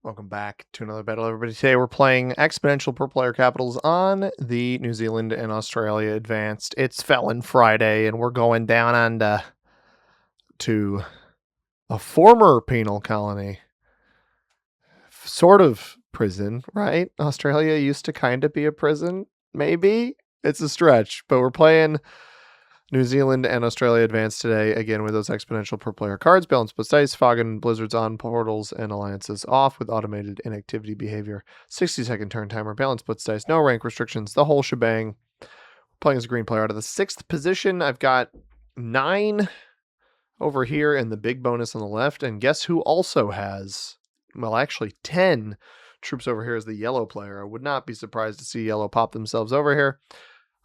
Welcome back to another battle, everybody. Today we're playing Exponential per Player Capitals on the New Zealand and Australia Advanced. It's Felon Friday, and we're going down on to a former penal colony. Sort of prison, right? Australia used to kind of be a prison, maybe? It's a stretch, but we're playing New Zealand and Australia Advanced today, again with those exponential per player cards, balance plus dice, fog and blizzards on, portals and alliances off with automated inactivity behavior, 60-second turn timer, balance plus dice, no rank restrictions, the whole shebang. Playing as a green player out of the 6th position. I've got 9 over here and the big bonus on the left, and guess who also has, well, actually 10 troops over here as the yellow player. I would not be surprised to see yellow pop themselves over here.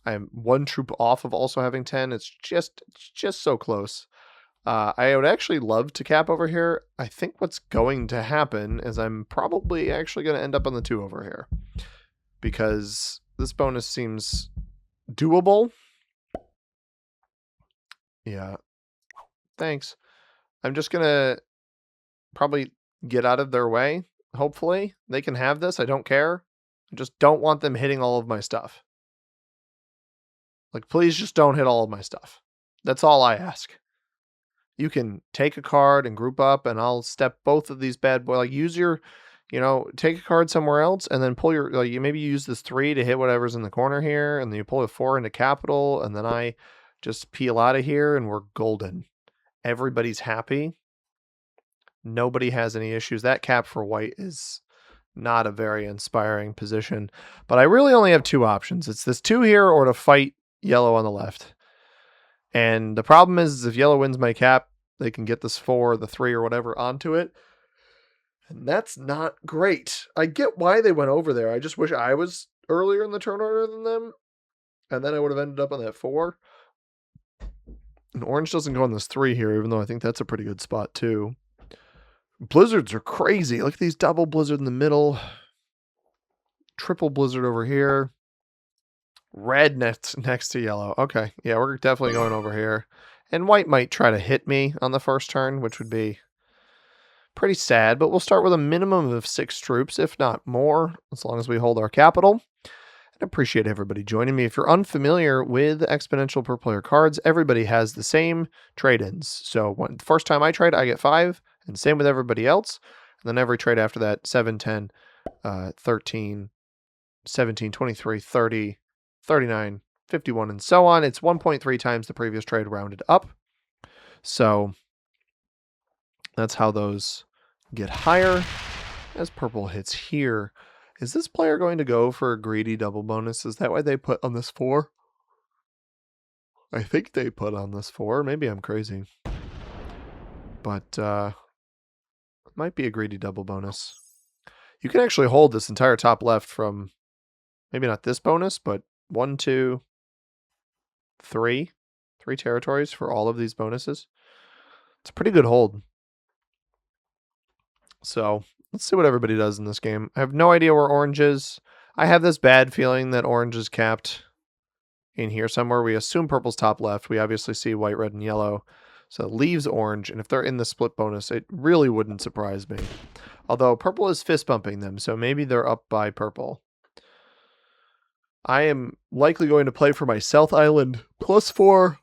I'm 1 troop off of also having 10. It's just so close. I would actually love to cap over here. I think what's going to happen is I'm probably actually going to end up on the 2 over here, because this bonus seems doable. Yeah. Thanks. I'm just going to probably get out of their way. Hopefully they can have this. I don't care. I just don't want them hitting all of my stuff. Like, please just don't hit all of my stuff. That's all I ask. You can take a card and group up, and I'll step both of these bad boys. Like, use your, take a card somewhere else, and then pull your, you maybe use this 3 to hit whatever's in the corner here, and then you pull a 4 into capital, and then I just peel out of here, and we're golden. Everybody's happy. Nobody has any issues. That cap for white is not a very inspiring position, but I really only have 2 options. It's this 2 here or to fight yellow on the left. And the problem is if yellow wins my cap, they can get this 4 or the 3 or whatever onto it. And that's not great. I get why they went over there. I just wish I was earlier in the turn order than them. And then I would have ended up on that 4. And orange doesn't go on this 3 here, even though I think that's a pretty good spot too. Blizzards are crazy. Look at these double blizzard in the middle. Triple blizzard over here. Red next to yellow. Okay, yeah, we're definitely going over here. And white might try to hit me on the first turn, which would be pretty sad. But we'll start with a minimum of 6 troops, if not more, as long as we hold our capital. And I appreciate everybody joining me. If you're unfamiliar with exponential per player cards, everybody has the same trade-ins. So the first time I trade, I get 5, and same with everybody else. And then every trade after that, 7, 10, 13, 17, 23, 30, 39, 51, and so on. It's 1.3 times the previous trade rounded up. So that's how those get higher as purple hits here. Is this player going to go for a greedy double bonus? Is that why they put on this 4? I think they put on this 4. Maybe I'm crazy. But it might be a greedy double bonus. You can actually hold this entire top left from maybe not this bonus, but 1, 2, 3 territories for all of these bonuses. It's a pretty good hold. So let's see what everybody does in this game. I have no idea where orange is. I have this bad feeling that orange is capped in here somewhere. We assume purple's top left. We obviously see white, red, and yellow. So it leaves orange, and if they're in the split bonus, it really wouldn't surprise me. Although purple is fist bumping them, so maybe they're up by purple. I am likely going to play for my South Island +4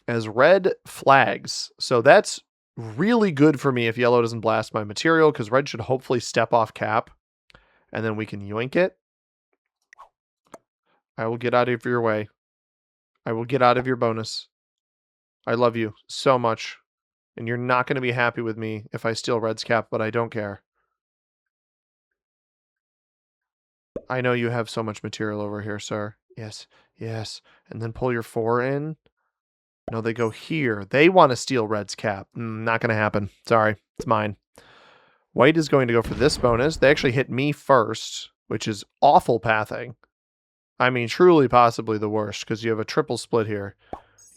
as red flags. So that's really good for me if yellow doesn't blast my material, because red should hopefully step off cap, and then we can yoink it. I will get out of your way. I will get out of your bonus. I love you so much, and you're not going to be happy with me if I steal red's cap, but I don't care. I know you have so much material over here, sir. Yes, yes. And then pull your 4 in. No, they go here. They want to steal red's cap. Not going to happen. Sorry, it's mine. White is going to go for this bonus. They actually hit me first, which is awful pathing. I mean, truly possibly the worst, because you have a triple split here.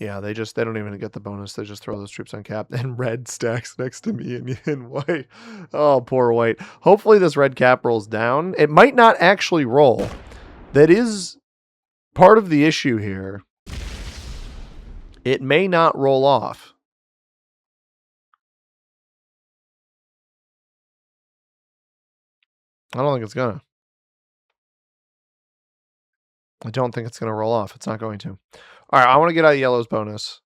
Yeah, they don't even get the bonus. They just throw those troops on cap. And red stacks next to me and white. Oh, poor white. Hopefully this red cap rolls down. It might not actually roll. That is part of the issue here. It may not roll off. I don't think it's gonna. I don't think it's gonna roll off. It's not going to. All right, I want to get out of yellow's bonus.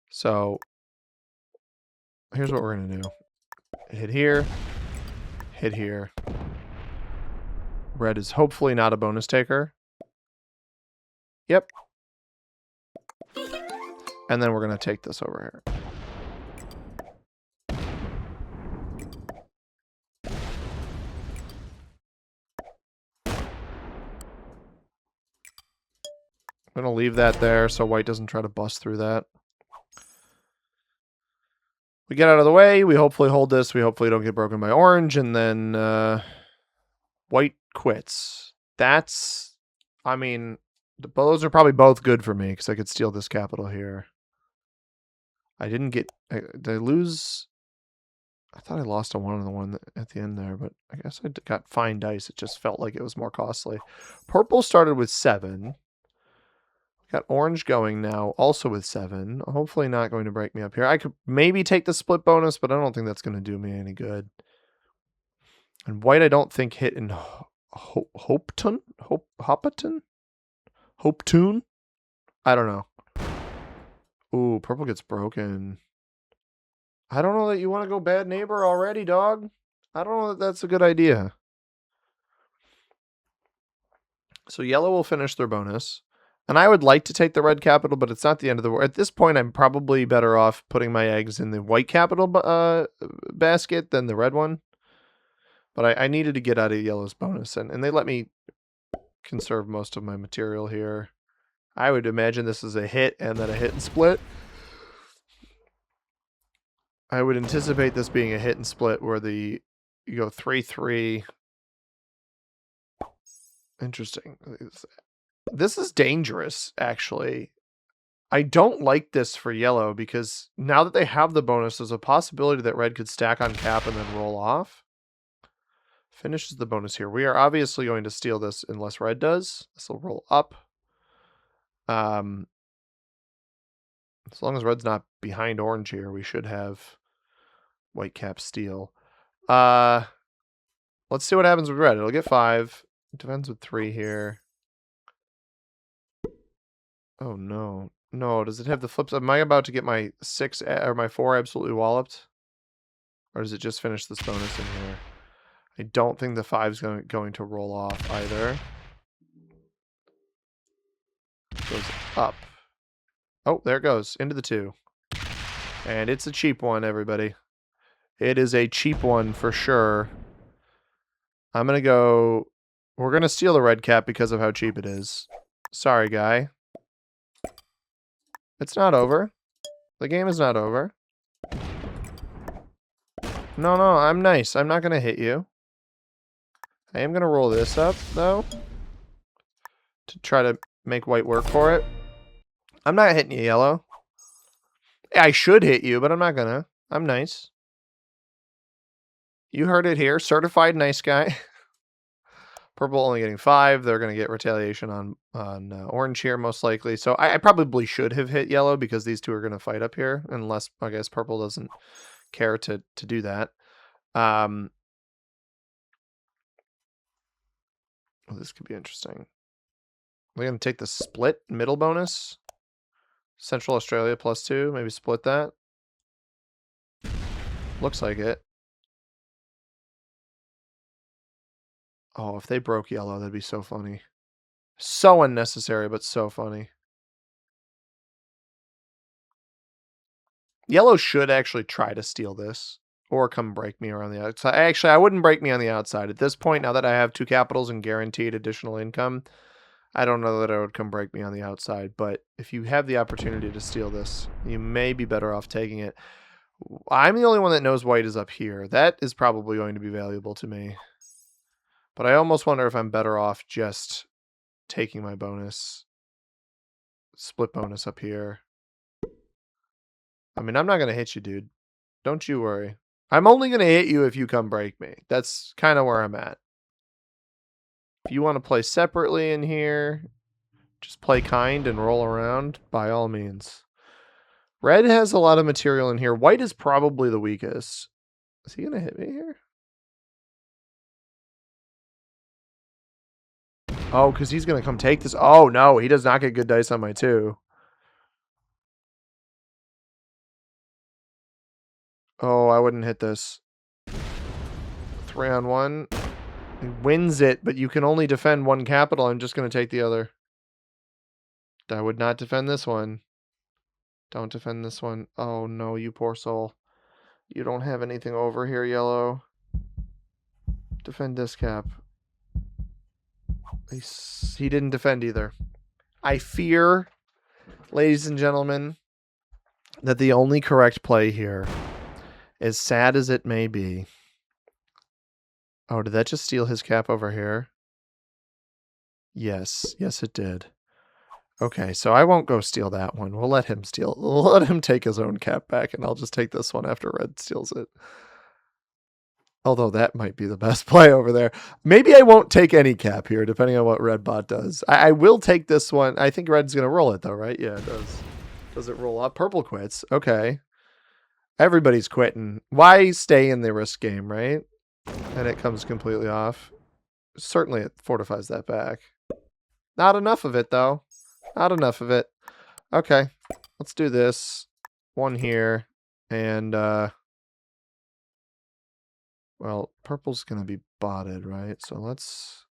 So here's what we're gonna do. Hit here. Hit here. Red is hopefully not a bonus taker. Yep. And then we're gonna take this over here. I'm gonna leave that there so white doesn't try to bust through that. We get out of the way. We hopefully hold this. We hopefully don't get broken by orange. And then white quits. That's, I mean, those are probably both good for me because I could steal this capital here. I didn't get, did I lose? I thought I lost a 1 on the one at the end there, but I guess I got fine dice. It just felt like it was more costly. Purple started with 7. Got orange going now, also with 7. Hopefully not going to break me up here. I could maybe take the split bonus, but I don't think that's going to do me any good. And white I don't think hit in Hopeton? Hopetoon? I don't know. Ooh, purple gets broken. I don't know that you want to go bad neighbor already, dog. I don't know that that's a good idea. So yellow will finish their bonus. And I would like to take the red capital, but it's not the end of the world. At this point, I'm probably better off putting my eggs in the white capital basket than the red one. But I needed to get out of yellow's bonus, and they let me conserve most of my material here. I would imagine this is a hit and then a hit and split. I would anticipate this being a hit and split where you go 3-3. Interesting. This is dangerous, actually. I don't like this for yellow because now that they have the bonus, there's a possibility that red could stack on cap and then roll off. Finishes the bonus here. We are obviously going to steal this unless red does. This will roll up. As long as red's not behind orange here, we should have white cap steal. Let's see what happens with red. It'll get 5. It defends with 3 here. Oh no. No, does it have the flips? Am I about to get my 6 or my 4 absolutely walloped? Or does it just finish this bonus in here? I don't think the 5's going to roll off either. Goes up. Oh, there it goes. Into the 2. And it's a cheap one, everybody. It is a cheap one for sure. I'm going to go... We're going to steal the red cap because of how cheap it is. Sorry, guy. It's not over. The game is not over. No, I'm nice. I'm not going to hit you. I am going to roll this up, though, to try to make white work for it. I'm not hitting you, yellow. I should hit you, but I'm not going to. I'm nice. You heard it here. Certified nice guy. Purple only getting 5. They're going to get retaliation on orange here, most likely. So I probably should have hit yellow because these two are going to fight up here, unless, I guess, purple doesn't care to do that. Oh, this could be interesting. We're going to take the split middle bonus. Central Australia +2. Maybe split that. Looks like it. Oh, if they broke yellow, that'd be so funny. So unnecessary, but so funny. Yellow should actually try to steal this or come break me around the outside. Actually, I wouldn't break me on the outside. At this point, now that I have 2 capitals and guaranteed additional income, I don't know that I would come break me on the outside. But if you have the opportunity to steal this, you may be better off taking it. I'm the only one that knows white is up here. That is probably going to be valuable to me. But I almost wonder if I'm better off just taking my bonus. Split bonus up here. I mean, I'm not going to hit you, dude. Don't you worry. I'm only going to hit you if you come break me. That's kind of where I'm at. If you want to play separately in here, just play kind and roll around, by all means. Red has a lot of material in here. White is probably the weakest. Is he going to hit me here? Oh, because he's going to come take this. Oh, no. He does not get good dice on my 2. Oh, I wouldn't hit this. 3 on 1. He wins it, but you can only defend 1 capital. I'm just going to take the other. I would not defend this one. Don't defend this one. Oh, no, you poor soul. You don't have anything over here, yellow. Defend this cap. He didn't defend either. I fear, ladies and gentlemen, that the only correct play here, as sad as it may be... Oh, did that just steal his cap over here? Yes. Yes, it did. Okay, so I won't go steal that one. We'll let him steal. We'll let him take his own cap back, and I'll just take this one after red steals it. Although that might be the best play over there. Maybe I won't take any cap here, depending on what red bot does. I will take this one. I think red's going to roll it, though, right? Yeah, it does. Does it roll up? Purple quits. Okay. Everybody's quitting. Why stay in the risk game, right? And it comes completely off. Certainly it fortifies that back. Not enough of it, though. Not enough of it. Okay. Let's do this. 1 here. And, well, purple's going to be botted, right? So let's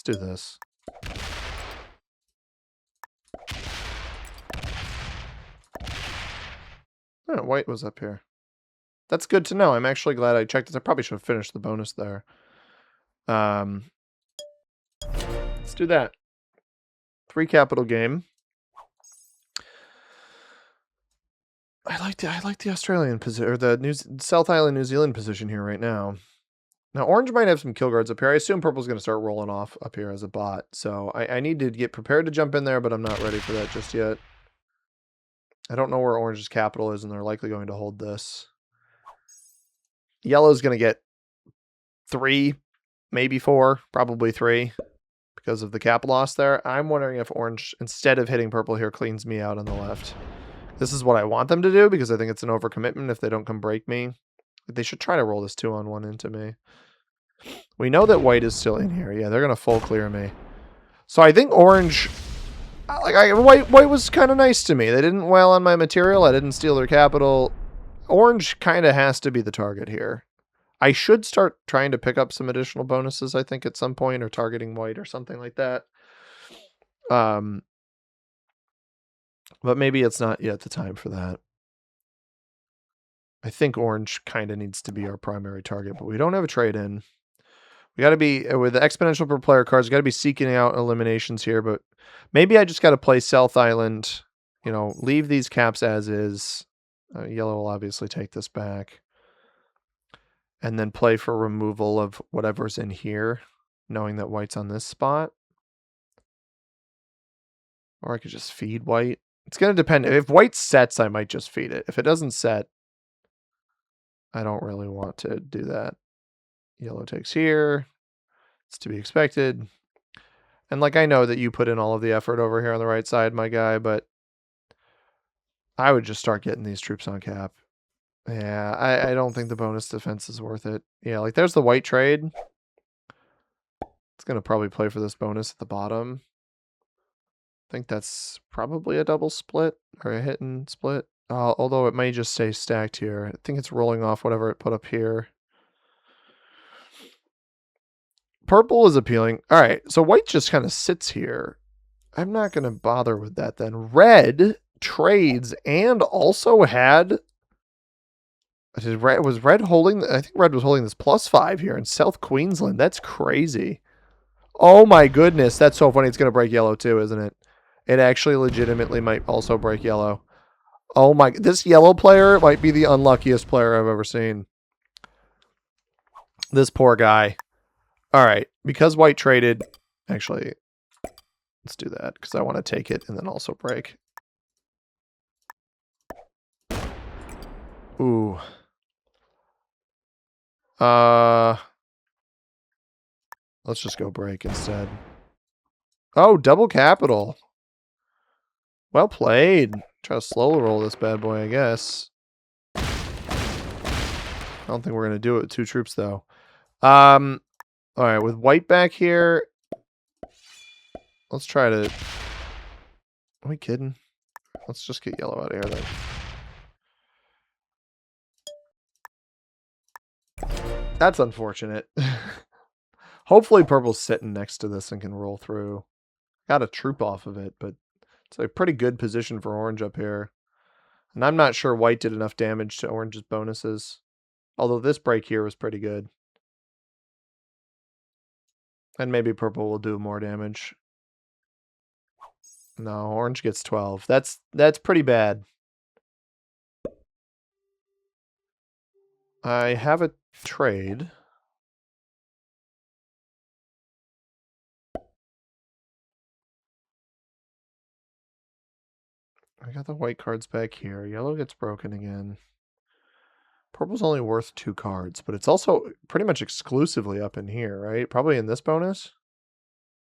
do this. Oh, white was up here. That's good to know. I'm actually glad I checked this. I probably should have finished the bonus there. Let's do that. 3 capital game. I like the Australian position, or the South Island, New Zealand position here right now. Now, orange might have some kill guards up here. I assume purple's going to start rolling off up here as a bot. So I need to get prepared to jump in there, but I'm not ready for that just yet. I don't know where orange's capital is, and they're likely going to hold this. Yellow's going to get 3, maybe 4, probably 3 because of the cap loss there. I'm wondering if orange, instead of hitting purple here, cleans me out on the left. This is what I want them to do because I think it's an overcommitment if they don't come break me. They should try to roll this 2-on-1 into me. We know that white is still in here. Yeah, they're going to full clear me. So I think orange... White was kind of nice to me. They didn't wail on my material. I didn't steal their capital. Orange kind of has to be the target here. I should start trying to pick up some additional bonuses, I think, at some point, or targeting white or something like that. But maybe it's not yet the time for that. I think orange kind of needs to be our primary target, but we don't have a trade-in. We got to be, with the exponential per player cards, we got to be seeking out eliminations here, but maybe I just got to play South Island, you know, leave these caps as is. Yellow will obviously take this back. And then play for removal of whatever's in here, knowing that white's on this spot. Or I could just feed white. It's going to depend. If white sets, I might just feed it. If it doesn't set, I don't really want to do that. Yellow takes here. It's to be expected. And like, I know that you put in all of the effort over here on the right side, my guy, but I would just start getting these troops on cap. Yeah, I don't think the bonus defense is worth it. Yeah, like there's the white trade. It's going to probably play for this bonus at the bottom. I think that's probably a double split or a hit and split. Although it may just stay stacked here. I think it's rolling off whatever it put up here. Purple is appealing. All right, so white just kind of sits here. I'm not going to bother with that then. Red trades and also had... Was red holding... I think red was holding this +5 here in South Queensland. That's crazy. Oh my goodness, that's so funny. It's going to break yellow too, isn't it? It actually legitimately might also break yellow. Oh my... This yellow player might be the unluckiest player I've ever seen. This poor guy. All right, because white traded, actually, let's do that because I want to take it and then also break. Ooh. Let's just go break instead. Oh, double capital. Well played. Try to slow roll this bad boy, I guess. I don't think we're going to do it with 2 troops, though. All right, with white back here, Let's try to... Are we kidding? Let's just get yellow out of here then. That's unfortunate. Hopefully purple's sitting next to this and can roll through. Got a troop off of it, but it's a pretty good position for orange up here. And I'm not sure white did enough damage to orange's bonuses. Although this break here was pretty good. And maybe purple will do more damage. No, orange gets 12. That's pretty bad. I have a trade. I got the white cards back here. Yellow gets broken again. Purple's only worth 2 cards, but it's also pretty much exclusively up in here, right? Probably in this bonus.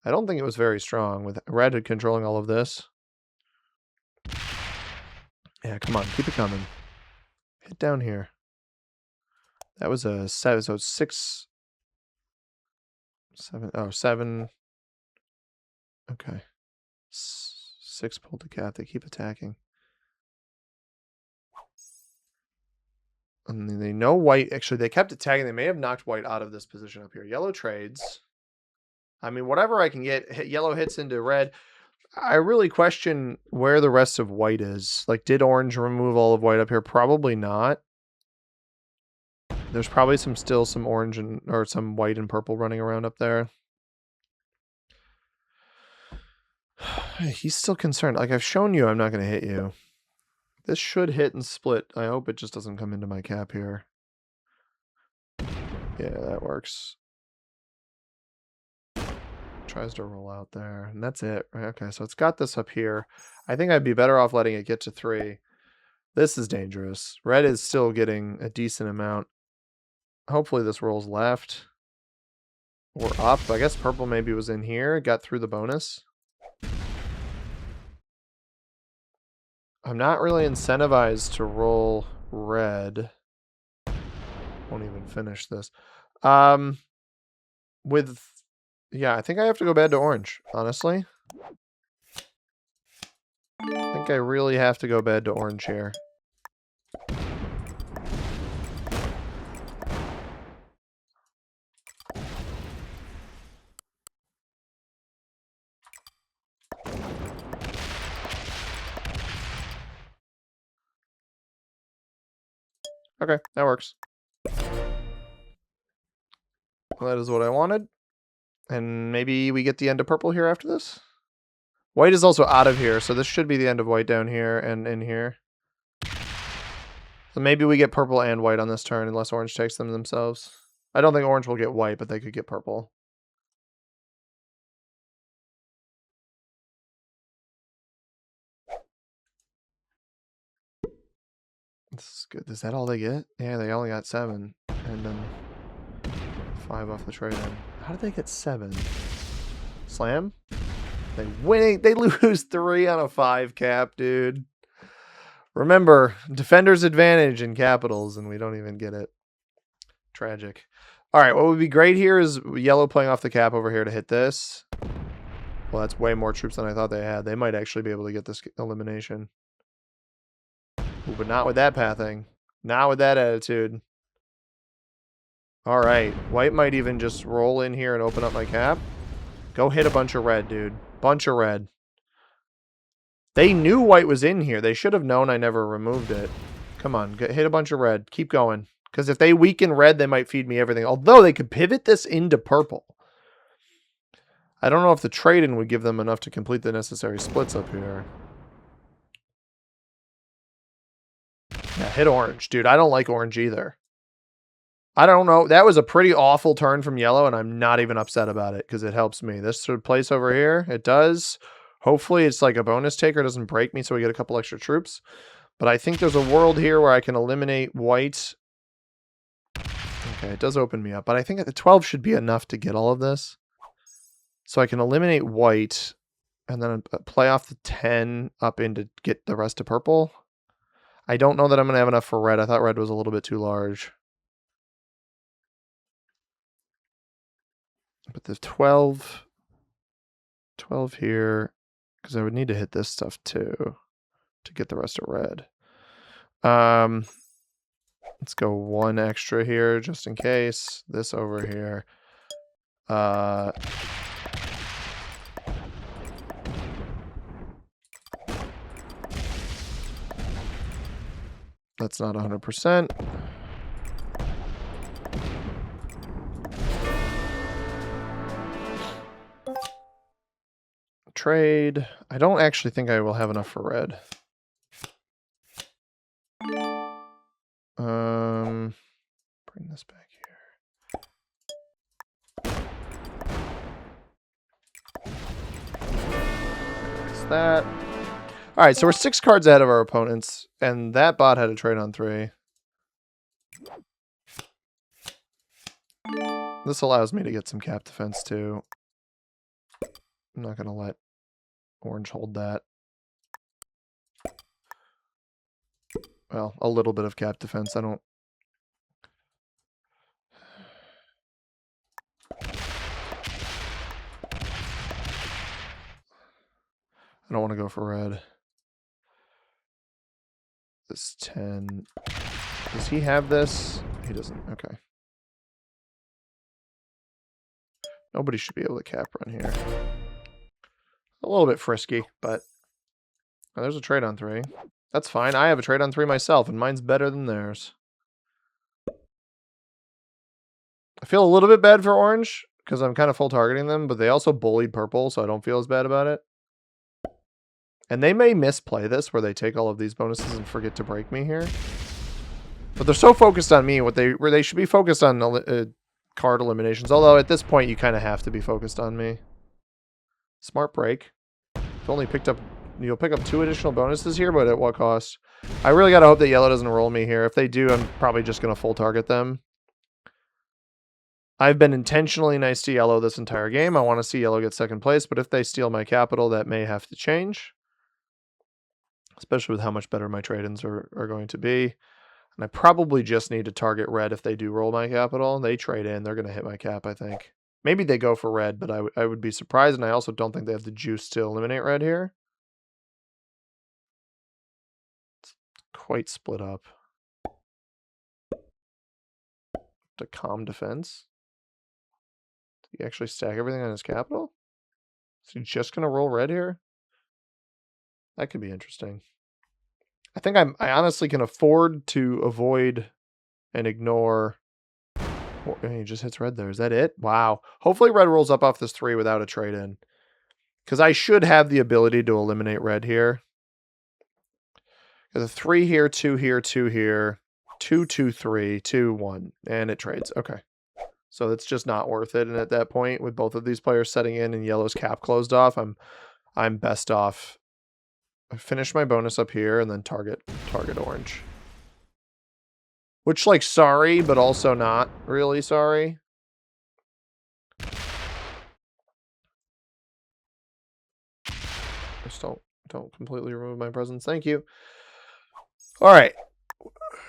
I don't think it was very strong with red controlling all of this. Yeah, come on, keep it coming. Hit down here. That was a 7, so 6, 7, oh, 7. Okay. 6 pulled to cap, they keep attacking. And they know white, actually they kept attacking, they may have knocked white out of this position up here. Yellow trades. I mean, whatever I can get, yellow hits into red. I really question where the rest of white is. Like, did orange remove all of white up here? Probably not. There's probably still some orange or some white and purple running around up there. He's still concerned. Like, I've shown you I'm not going to hit you. This should hit and split. I hope it just doesn't come into my cap here. Yeah, that works. Tries to roll out there, and that's it. Okay, so it's got this up here. I think I'd be better off letting it get to 3. This is dangerous. Red is still getting a decent amount. Hopefully this rolls left. Or up. I guess purple maybe was in here. Got through the bonus. I'm not really incentivized to roll red. Won't even finish this. Yeah, I think I have to go bad to orange, honestly. I think I really have to go bad to orange here. Okay, that works. Well, that is what I wanted. And maybe we get the end of purple here after this? White is also out of here, so this should be the end of white down here and in here. So maybe we get purple and white on this turn unless orange takes them themselves. I don't think orange will get white, but they could get purple. This is good. Is that all they get? Yeah, they only got 7. And then 5 off the trade-in. How did they get 7? Slam? They winning. They lose 3 on a 5 cap, dude. Remember, defender's advantage in capitals, and we don't even get it. Tragic. All right, what would be great here is yellow playing off the cap over here to hit this. Well, that's way more troops than I thought they had. They might actually be able to get this elimination. Ooh, but not with that pathing. Not with that attitude. All right, white might even just roll in here and open up my cap. Go hit a bunch of red, dude. Bunch of red. They knew white was in here. They should have known I never removed it. Come on, hit a bunch of red. Keep going. Because if they weaken red, they might feed me everything. Although they could pivot this into purple. I don't know if the trade-in would give them enough to complete the necessary splits up here. Yeah, hit orange. Dude, I don't like orange either. I don't know. That was a pretty awful turn from yellow, and I'm not even upset about it because it helps me. This sort of place over here, it does. Hopefully it's like a bonus taker. It doesn't break me, so we get a couple extra troops. But I think there's a world here where I can eliminate white. Okay, it does open me up. But I think the 12 should be enough to get all of this. So I can eliminate white and then play off the 10 up in to get the rest of purple. I don't know that I'm going to have enough for red. I thought red was a little bit too large. But the 12 12 here, because I would need to hit this stuff too to get the rest of red. Let's go 1 extra here just in case. This over here. That's not 100%. Trade. I don't actually think I will have enough for red. Bring this back here. There's that. All right, so we're 6 cards ahead of our opponents, and that bot had a trade on 3. This allows me to get some cap defense too. I'm not gonna let orange hold that. Well, a little bit of cap defense. I don't want to go for red. This 10. Does he have this? He doesn't. Okay. Nobody should be able to cap run here. A little bit frisky, but oh, there's a trade on 3. That's fine. I have a trade on 3 myself, and mine's better than theirs. I feel a little bit bad for orange because I'm kind of full targeting them, but they also bullied purple, so I don't feel as bad about it. And they may misplay this where they take all of these bonuses and forget to break me here. But they're so focused on me, where they should be focused on card eliminations. Although at this point you kind of have to be focused on me. Smart break. I've only picked up, you'll pick up 2 additional bonuses here, but at what cost? I really gotta hope that yellow doesn't roll me here. If they do, I'm probably just gonna full target them. I've been intentionally nice to yellow this entire game. I want to see yellow get 2nd place, but if they steal my capital, that may have to change. Especially with how much better my trade-ins are going to be. And I probably just need to target red if they do roll my capital. They trade in, they're going to hit my cap, I think. Maybe they go for red, but I would be surprised, and I also don't think they have the juice to eliminate red here. It's quite split up. To calm defense. Did he actually stack everything on his capital? Is he just going to roll red here? That could be interesting. I think I honestly can afford to avoid and ignore. Oh, he just hits red there. Is that it? Wow. Hopefully red rolls up off this 3 without a trade-in. Because I should have the ability to eliminate red here. There's a 3 here, 2 here, 2 here, 2, 2, 3, 2, 1. And it trades. Okay. So it's just not worth it. And at that point, with both of these players setting in and yellow's cap closed off, I'm best off. I finish my bonus up here and then target orange. Which, like, sorry, but also not really sorry. Just don't completely remove my presence. Thank you. All right.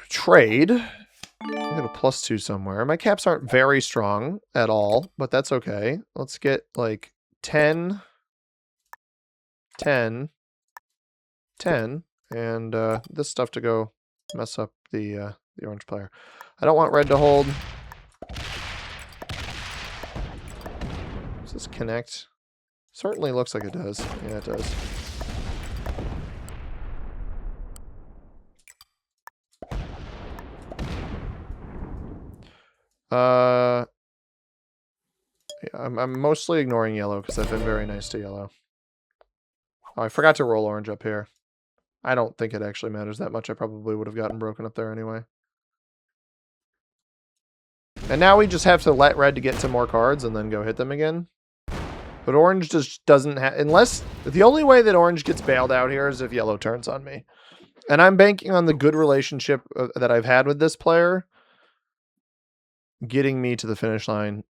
Trade. I got a +2 somewhere. My caps aren't very strong at all, but that's okay. Let's get, like, 10, 10, 10, and this stuff to go mess up the orange player. I don't want red to hold. Does this connect? Certainly looks like it does. Yeah, it does. Yeah, I'm mostly ignoring yellow because I've been very nice to yellow. Oh, I forgot to roll orange up here. I don't think it actually matters that much. I probably would have gotten broken up there anyway. And now we just have to let red to get some more cards and then go hit them again. But orange just doesn't have... Unless... The only way that orange gets bailed out here is if yellow turns on me. And I'm banking on the good relationship that I've had with this player getting me to the finish line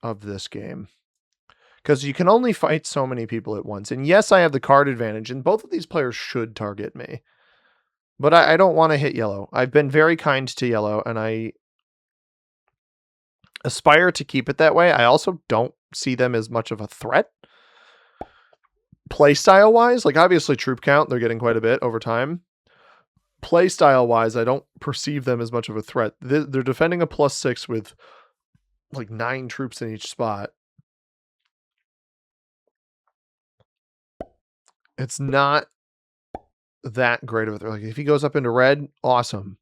of this game. Because you can only fight so many people at once. And yes, I have the card advantage, and both of these players should target me. But I don't want to hit yellow. I've been very kind to yellow, and I aspire to keep it that way. I also don't see them as much of a threat. Playstyle wise, like obviously troop count, they're getting quite a bit over time. Playstyle wise, I don't perceive them as much of a threat. They're defending a +6 with like 9 troops in each spot. It's not that great of a threat. Like if he goes up into red, awesome.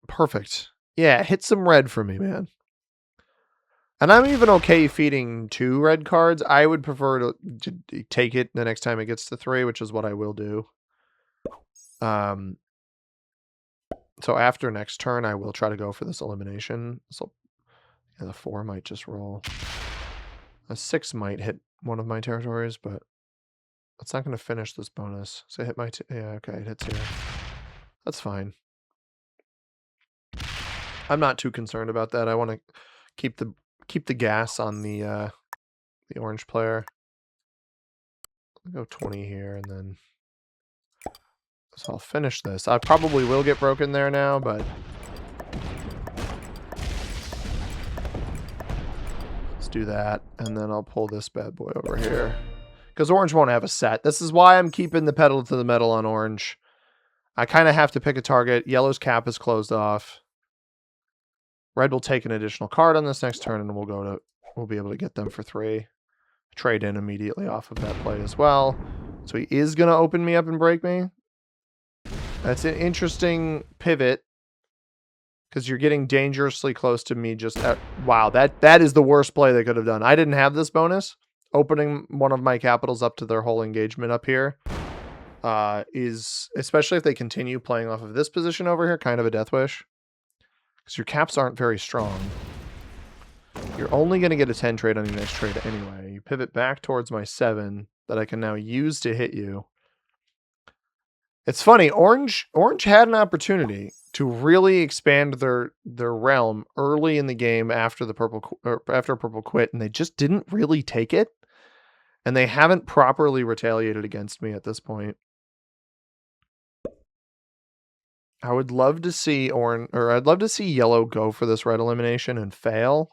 Perfect. Yeah, hit some red for me, man. And I'm even okay feeding 2 red cards. I would prefer to take it the next time it gets to 3, which is what I will do. So after next turn, I will try to go for this elimination. So yeah, the 4 might just roll. A 6 might hit one of my territories, but it's not going to finish this bonus. So hit my... yeah, okay, it hits here. That's fine. I'm not too concerned about that. I want to keep the gas on the orange player. I'll go 20 here, and then so I'll finish this. I probably will get broken there now, but let's do that, and then I'll pull this bad boy over here because orange won't have a set. This is why I'm keeping the pedal to the metal on orange. I kind of have to pick a target. Yellow's cap is closed off. Red will take an additional card on this next turn, and we'll be able to get them for 3. Trade in immediately off of that play as well. So he is going to open me up and break me. That's an interesting pivot because you're getting dangerously close to me. Wow, that is the worst play they could have done. I didn't have this bonus. Opening one of my capitals up to their whole engagement up here is, especially if they continue playing off of this position over here, kind of a death wish. Because your caps aren't very strong. You're only going to get a 10 trade on your next trade anyway. You pivot back towards my 7 that I can now use to hit you. It's funny, Orange had an opportunity to really expand their realm early in the game after purple quit, and they just didn't really take it. And they haven't properly retaliated against me at this point. I would love to see I'd love to see yellow go for this red elimination and fail.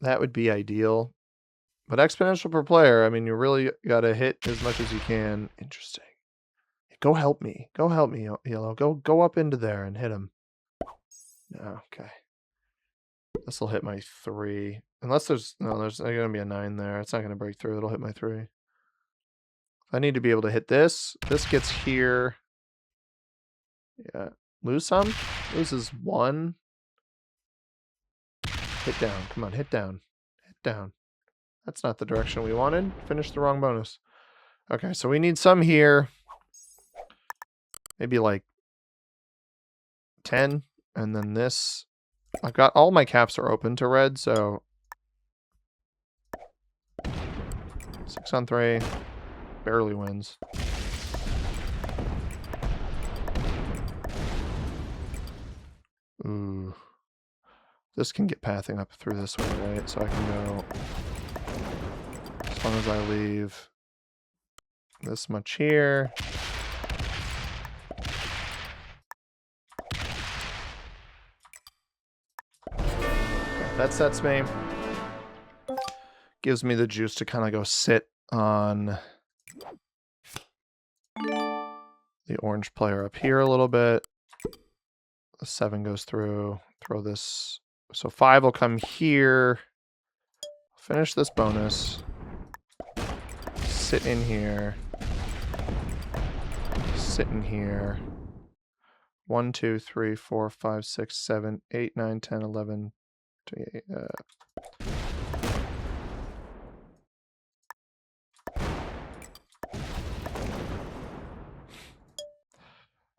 That would be ideal. But exponential per player, I mean, you really got to hit as much as you can. Interesting. Go help me. Go help me, yellow. Go up into there and hit him. No, okay. This will hit my 3. Unless there's going to be a 9 there. It's not going to break through. It'll hit my 3. I need to be able to hit this. This gets here. Yeah. Lose some? Loses 1. Hit down. Come on, hit down. Hit down. That's not the direction we wanted. Finished the wrong bonus. Okay, so we need some here. Maybe like 10. And then this. I've got all my caps are open to red, so 6 on 3. Barely wins. Ooh. This can get pathing up through this way, right? So I can go, as long as I leave this much here. Okay, that sets me. Gives me the juice to kind of go sit on the orange player up here a little bit. The 7 goes through. Throw this. So 5 will come here. Finish this bonus. Sit in here. Sit in here. 1, 2, 3, 4, 5, 6, 7, 8, 9, 10, 11, 28.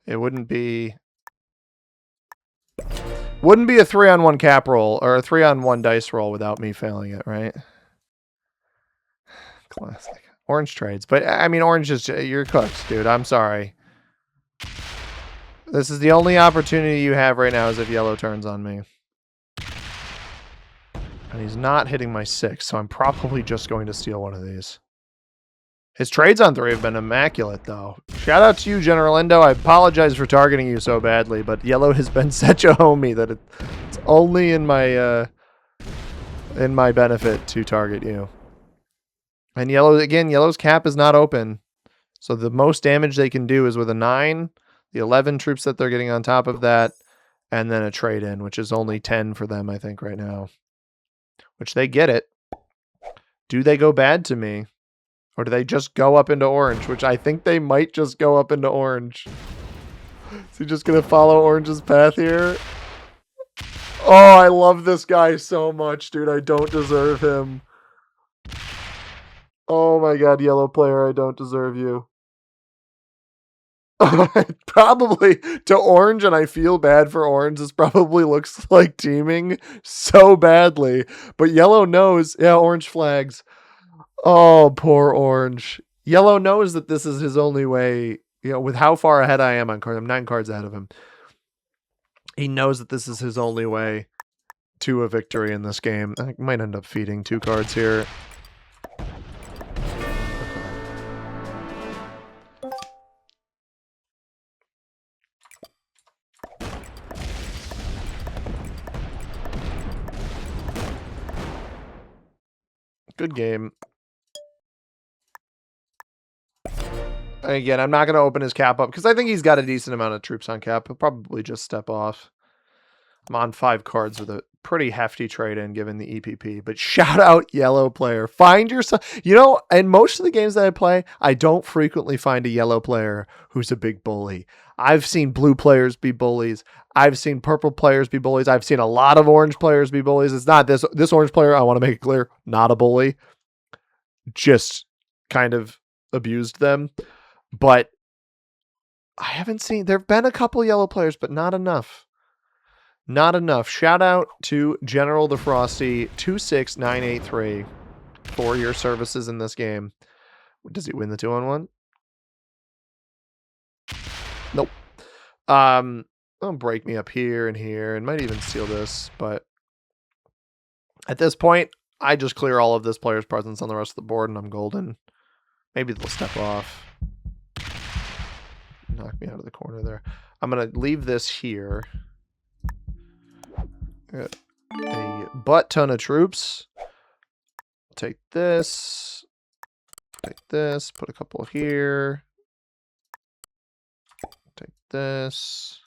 It wouldn't be a 3-on-1 cap roll or a 3-on-1 dice roll without me failing it, right? Classic. Orange trades. But I mean, orange is, you're cooked, dude. I'm sorry. This is the only opportunity you have right now is if yellow turns on me. And he's not hitting my 6, so I'm probably just going to steal one of these. His trades on 3 have been immaculate, though. Shout out to you, General Endo. I apologize for targeting you so badly, but yellow has been such a homie that it's only in my benefit to target you. And yellow, again, yellow's cap is not open. So the most damage they can do is with a 9, the 11 troops that they're getting on top of that, and then a trade-in, which is only 10 for them, I think, right now. Which they get it. Do they go bad to me? Or do they just go up into orange? Which I think they might just go up into orange. Is he just going to follow orange's path here? Oh, I love this guy so much, dude. I don't deserve him. Oh my god, yellow player, I don't deserve you. Probably to orange, and I feel bad for orange. This probably looks like teaming so badly. But yellow knows. Yeah, orange flags. Oh, poor orange. Yellow knows that this is his only way. You know, with how far ahead I am on cards. I'm 9 cards ahead of him. He knows that this is his only way to a victory in this game. I might end up feeding 2 cards here. Good game. Again, I'm not going to open his cap up because I think he's got a decent amount of troops on cap. He'll probably just step off. I'm on 5 cards with a pretty hefty trade-in given the EPP. But shout out yellow player. Find yourself. You know, in most of the games that I play, I don't frequently find a yellow player who's a big bully. I've seen blue players be bullies. I've seen purple players be bullies. I've seen a lot of orange players be bullies. It's not this orange player, I want to make it clear, not a bully. Just kind of abused them. But I haven't seen, there have been a couple yellow players, but not enough. Not enough. Shout out to General the Frosty 26983 for your services in this game. Does he win the 2-on-1? Nope. I'll break me up here and here and might even steal this, but at this point, I just clear all of this player's presence on the rest of the board and I'm golden. Maybe they'll step off. Knock me out of the corner there. I'm going to leave this here. Got a butt ton of troops. Take this. Take this. Put a couple here. Take this.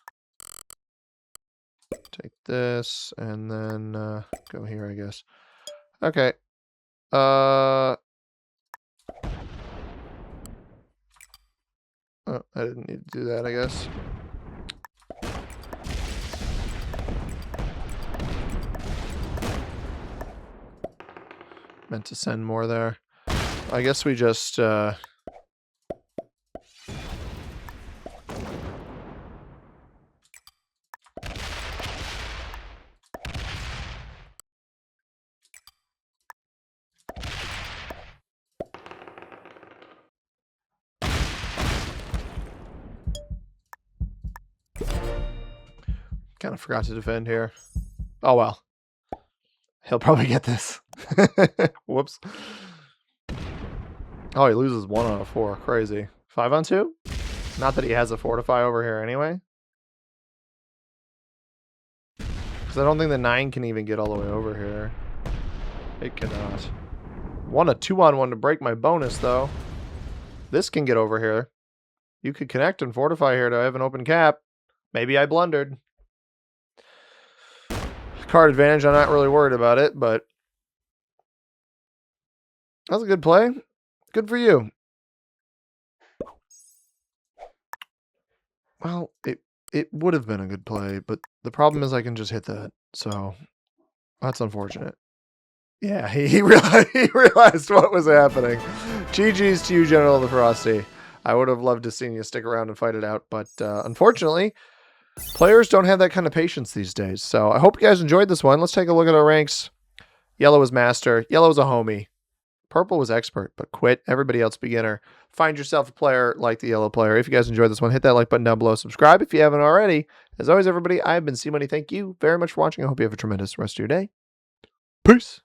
Take this. And then go here, I guess. Okay. Oh, I didn't need to do that, I guess. Meant to send more there. I guess we just kind of forgot to defend here. Oh well. He'll probably get this. Whoops. Oh, he loses 1 out of 4. Crazy. 5 on 2? Not that he has a fortify over here anyway. Because I don't think the 9 can even get all the way over here. It cannot. 1 a 2-on-1 to break my bonus, though. This can get over here. You could connect and fortify here to have an open cap. Maybe I blundered. Card advantage, I'm not really worried about it, but that was a good play. Good for you. Well, it would have been a good play, but the problem is I can just hit that, so that's unfortunate. Yeah, he realized what was happening. GG's to you, General the Frosty. I would have loved to seen you stick around and fight it out, but unfortunately, players don't have that kind of patience these days. So I hope you guys enjoyed this one. Let's take a look at our ranks. Yellow was master. Yellow was a homie. Purple was expert, but quit. Everybody else beginner. Find yourself a player like the yellow player. If you guys enjoyed this one, hit that like button down below. Subscribe if you haven't already. As always, everybody, I've been C-Money. Thank you very much for watching. I hope you have a tremendous rest of your day. Peace.